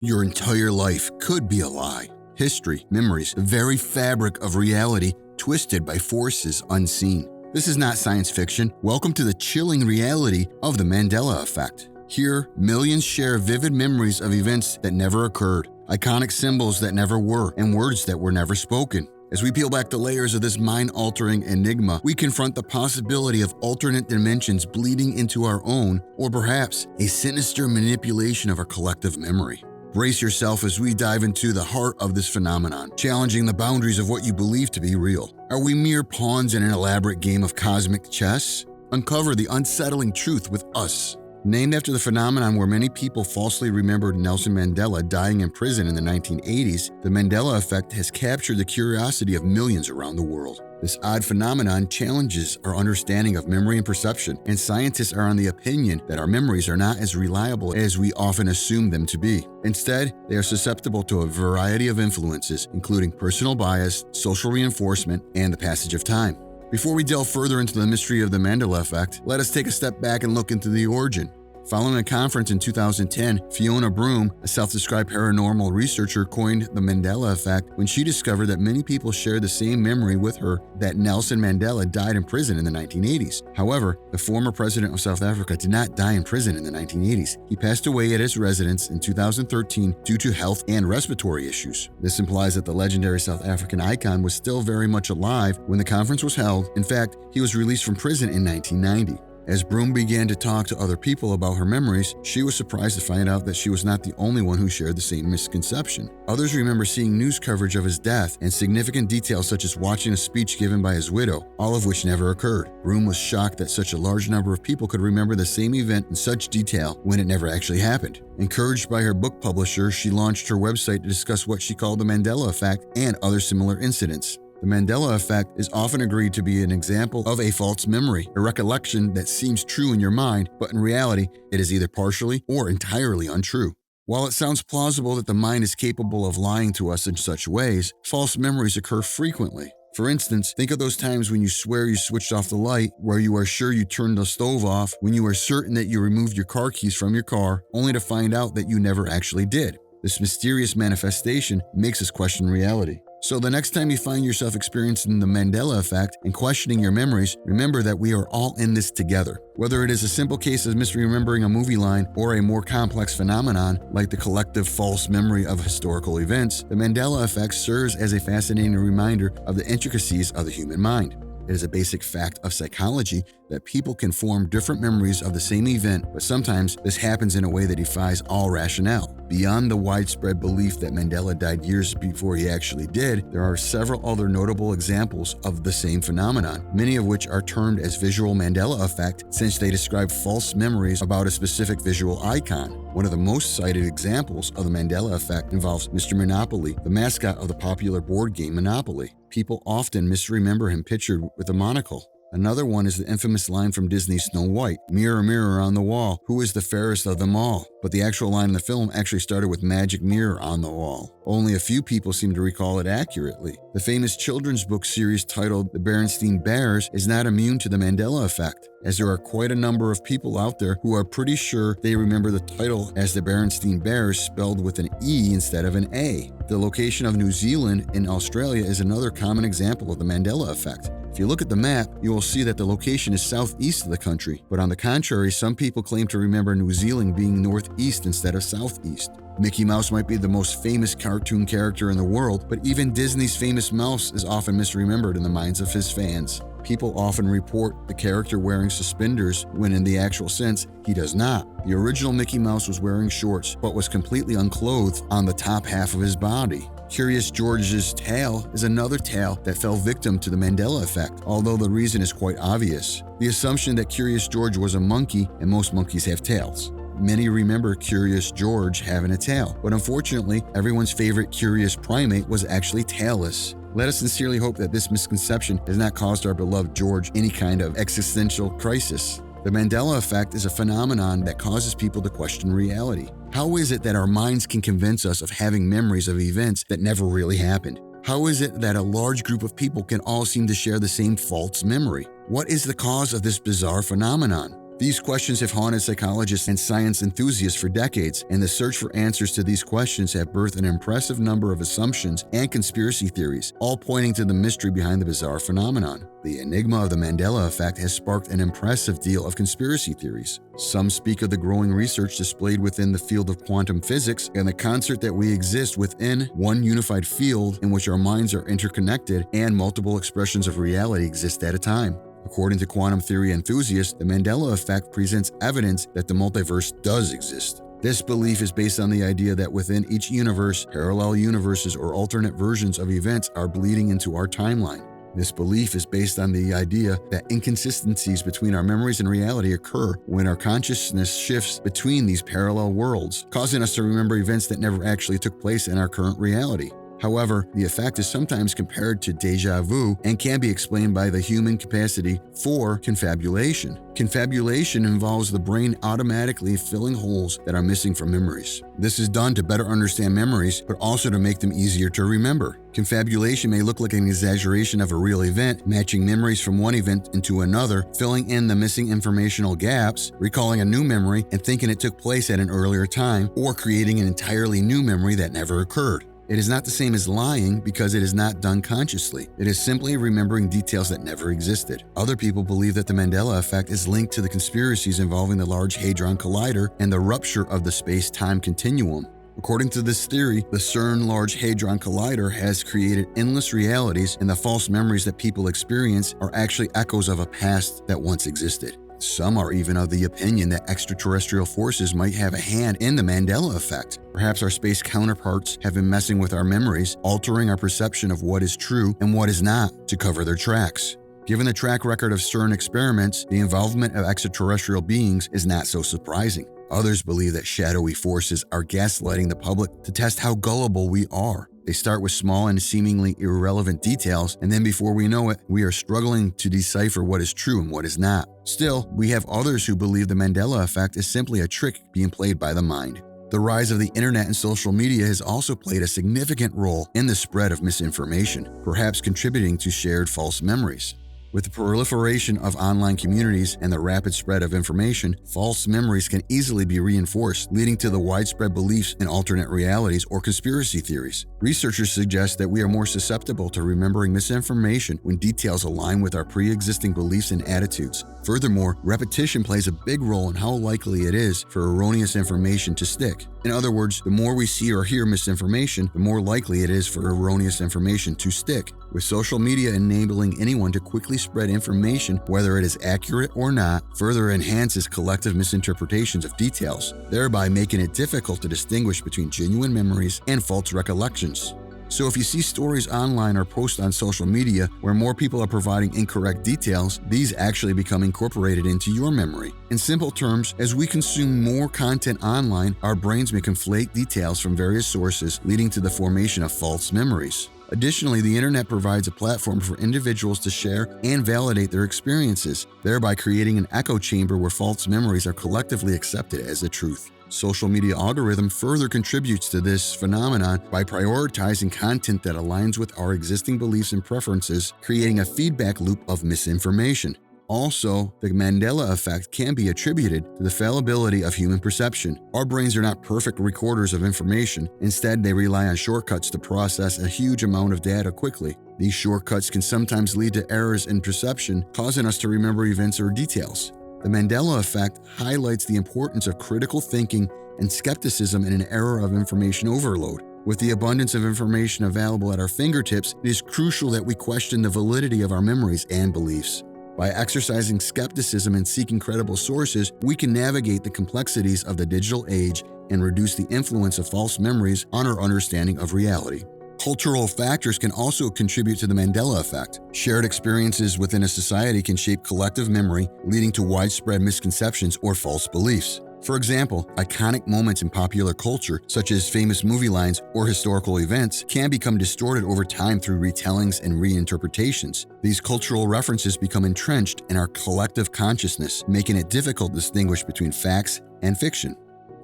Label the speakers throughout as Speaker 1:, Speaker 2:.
Speaker 1: Your entire life could be a lie. History, memories, the very fabric of reality twisted by forces unseen. This is not science fiction. Welcome to the chilling reality of the Mandela Effect. Here, millions share vivid memories of events that never occurred, iconic symbols that never were, and words that were never spoken. As we peel back the layers of this mind-altering enigma, we confront the possibility of alternate dimensions bleeding into our own, or perhaps a sinister manipulation of our collective memory. Brace yourself as we dive into the heart of this phenomenon, challenging the boundaries of what you believe to be real. Are we mere pawns in an elaborate game of cosmic chess? Uncover the unsettling truth with us. Named after the phenomenon where many people falsely remembered Nelson Mandela dying in prison in the 1980s, the Mandela Effect has captured the curiosity of millions around the world. This odd phenomenon challenges our understanding of memory and perception, and scientists are on the opinion that our memories are not as reliable as we often assume them to be. Instead, they are susceptible to a variety of influences, including personal bias, social reinforcement, and the passage of time. Before we delve further into the mystery of the Mandela Effect, let us take a step back and look into the origin. Following a conference in 2010, Fiona Broome, a self-described paranormal researcher, coined the Mandela Effect when she discovered that many people shared the same memory with her that Nelson Mandela died in prison in the 1980s. However, the former president of South Africa did not die in prison in the 1980s. He passed away at his residence in 2013 due to health and respiratory issues. This implies that the legendary South African icon was still very much alive when the conference was held. In fact, he was released from prison in 1990. As Broome began to talk to other people about her memories, she was surprised to find out that she was not the only one who shared the same misconception. Others remember seeing news coverage of his death and significant details such as watching a speech given by his widow, all of which never occurred. Broome was shocked that such a large number of people could remember the same event in such detail when it never actually happened. Encouraged by her book publisher, she launched her website to discuss what she called the Mandela Effect and other similar incidents. The Mandela Effect is often agreed to be an example of a false memory, a recollection that seems true in your mind, but in reality, it is either partially or entirely untrue. While it sounds plausible that the mind is capable of lying to us in such ways, false memories occur frequently. For instance, think of those times when you swear you switched off the light, where you are sure you turned the stove off, when you are certain that you removed your car keys from your car, only to find out that you never actually did. This mysterious manifestation makes us question reality. So the next time you find yourself experiencing the Mandela Effect and questioning your memories, remember that we are all in this together. Whether it is a simple case of misremembering a movie line or a more complex phenomenon like the collective false memory of historical events, the Mandela Effect serves as a fascinating reminder of the intricacies of the human mind. It is a basic fact of psychology that people can form different memories of the same event, but sometimes this happens in a way that defies all rationale. Beyond the widespread belief that Mandela died years before he actually did, there are several other notable examples of the same phenomenon, many of which are termed as visual Mandela effect since they describe false memories about a specific visual icon. One of the most cited examples of the Mandela effect involves Mr. Monopoly, the mascot of the popular board game Monopoly. People often misremember him pictured with a monocle. Another one is the infamous line from Disney's Snow White, "Mirror, mirror on the wall, who is the fairest of them all?" But the actual line in the film actually started with "magic mirror on the wall." Only a few people seem to recall it accurately. The famous children's book series titled The Berenstain Bears is not immune to the Mandela Effect, as there are quite a number of people out there who are pretty sure they remember the title as the Berenstain Bears spelled with an E instead of an A. The location of New Zealand and Australia is another common example of the Mandela Effect. If you look at the map, you will see that the location is southeast of the country, but on the contrary, some people claim to remember New Zealand being northeast instead of southeast. Mickey Mouse might be the most famous cartoon character in the world, but even Disney's famous mouse is often misremembered in the minds of his fans. People often report the character wearing suspenders when in the actual sense, he does not. The original Mickey Mouse was wearing shorts, but was completely unclothed on the top half of his body. Curious George's tail is another tale that fell victim to the Mandela Effect, although the reason is quite obvious. The assumption that Curious George was a monkey, and most monkeys have tails. Many remember Curious George having a tail, but unfortunately, everyone's favorite curious primate was actually tailless. Let us sincerely hope that this misconception has not caused our beloved George any kind of existential crisis. The Mandela Effect is a phenomenon that causes people to question reality. How is it that our minds can convince us of having memories of events that never really happened? How is it that a large group of people can all seem to share the same false memory? What is the cause of this bizarre phenomenon? These questions have haunted psychologists and science enthusiasts for decades, and the search for answers to these questions have birthed an impressive number of assumptions and conspiracy theories, all pointing to the mystery behind the bizarre phenomenon. The enigma of the Mandela Effect has sparked an impressive deal of conspiracy theories. Some speak of the growing research displayed within the field of quantum physics and the concert that we exist within one unified field in which our minds are interconnected and multiple expressions of reality exist at a time. According to quantum theory enthusiasts, the Mandela Effect presents evidence that the multiverse does exist. This belief is based on the idea that within each universe, parallel universes or alternate versions of events are bleeding into our timeline. This belief is based on the idea that inconsistencies between our memories and reality occur when our consciousness shifts between these parallel worlds, causing us to remember events that never actually took place in our current reality. However, the effect is sometimes compared to déjà vu and can be explained by the human capacity for confabulation. Confabulation involves the brain automatically filling holes that are missing from memories. This is done to better understand memories, but also to make them easier to remember. Confabulation may look like an exaggeration of a real event, matching memories from one event into another, filling in the missing informational gaps, recalling a new memory and thinking it took place at an earlier time, or creating an entirely new memory that never occurred. It is not the same as lying because it is not done consciously. It is simply remembering details that never existed. Other people believe that the Mandela Effect is linked to the conspiracies involving the Large Hadron Collider and the rupture of the space-time continuum. According to this theory, the CERN Large Hadron Collider has created endless realities, and the false memories that people experience are actually echoes of a past that once existed. Some are even of the opinion that extraterrestrial forces might have a hand in the Mandela Effect. Perhaps our space counterparts have been messing with our memories, altering our perception of what is true and what is not to cover their tracks. Given the track record of CERN experiments, the involvement of extraterrestrial beings is not so surprising. Others believe that shadowy forces are gaslighting the public to test how gullible we are. They start with small and seemingly irrelevant details, and then before we know it, we are struggling to decipher what is true and what is not. Still, we have others who believe the Mandela Effect is simply a trick being played by the mind. The rise of the internet and social media has also played a significant role in the spread of misinformation, perhaps contributing to shared false memories. With the proliferation of online communities and the rapid spread of information, false memories can easily be reinforced, leading to the widespread beliefs in alternate realities or conspiracy theories. Researchers suggest that we are more susceptible to remembering misinformation when details align with our pre-existing beliefs and attitudes. Furthermore, repetition plays a big role in how likely it is for erroneous information to stick. In other words, the more we see or hear misinformation, the more likely it is for erroneous information to stick. With social media enabling anyone to quickly spread information, whether it is accurate or not, further enhances collective misinterpretations of details, thereby making it difficult to distinguish between genuine memories and false recollections. So if you see stories online or posts on social media where more people are providing incorrect details, these actually become incorporated into your memory. In simple terms, as we consume more content online, our brains may conflate details from various sources, leading to the formation of false memories. Additionally, the internet provides a platform for individuals to share and validate their experiences, thereby creating an echo chamber where false memories are collectively accepted as the truth. Social media algorithm further contributes to this phenomenon by prioritizing content that aligns with our existing beliefs and preferences, creating a feedback loop of misinformation. Also, the Mandela Effect can be attributed to the fallibility of human perception. Our brains are not perfect recorders of information. Instead, they rely on shortcuts to process a huge amount of data quickly. These shortcuts can sometimes lead to errors in perception, causing us to remember events or details. The Mandela Effect highlights the importance of critical thinking and skepticism in an era of information overload. With the abundance of information available at our fingertips, it is crucial that we question the validity of our memories and beliefs. By exercising skepticism and seeking credible sources, we can navigate the complexities of the digital age and reduce the influence of false memories on our understanding of reality. Cultural factors can also contribute to the Mandela Effect. Shared experiences within a society can shape collective memory, leading to widespread misconceptions or false beliefs. For example, iconic moments in popular culture, such as famous movie lines or historical events, can become distorted over time through retellings and reinterpretations. These cultural references become entrenched in our collective consciousness, making it difficult to distinguish between facts and fiction.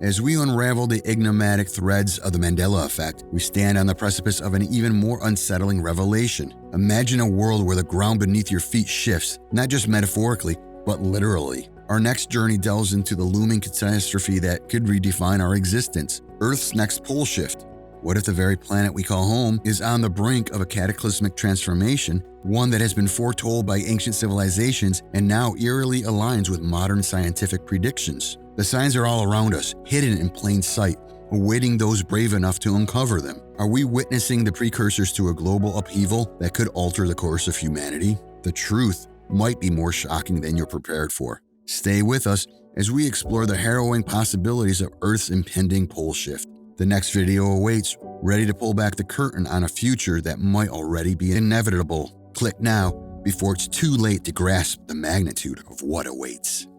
Speaker 1: As we unravel the enigmatic threads of the Mandela Effect, we stand on the precipice of an even more unsettling revelation. Imagine a world where the ground beneath your feet shifts, not just metaphorically, but literally. Our next journey delves into the looming catastrophe that could redefine our existence: Earth's next pole shift. What if the very planet we call home is on the brink of a cataclysmic transformation, one that has been foretold by ancient civilizations and now eerily aligns with modern scientific predictions? The signs are all around us, hidden in plain sight, awaiting those brave enough to uncover them. Are we witnessing the precursors to a global upheaval that could alter the course of humanity? The truth might be more shocking than you're prepared for. Stay with us as we explore the harrowing possibilities of Earth's impending pole shift. The next video awaits, ready to pull back the curtain on a future that might already be inevitable. Click now before it's too late to grasp the magnitude of what awaits.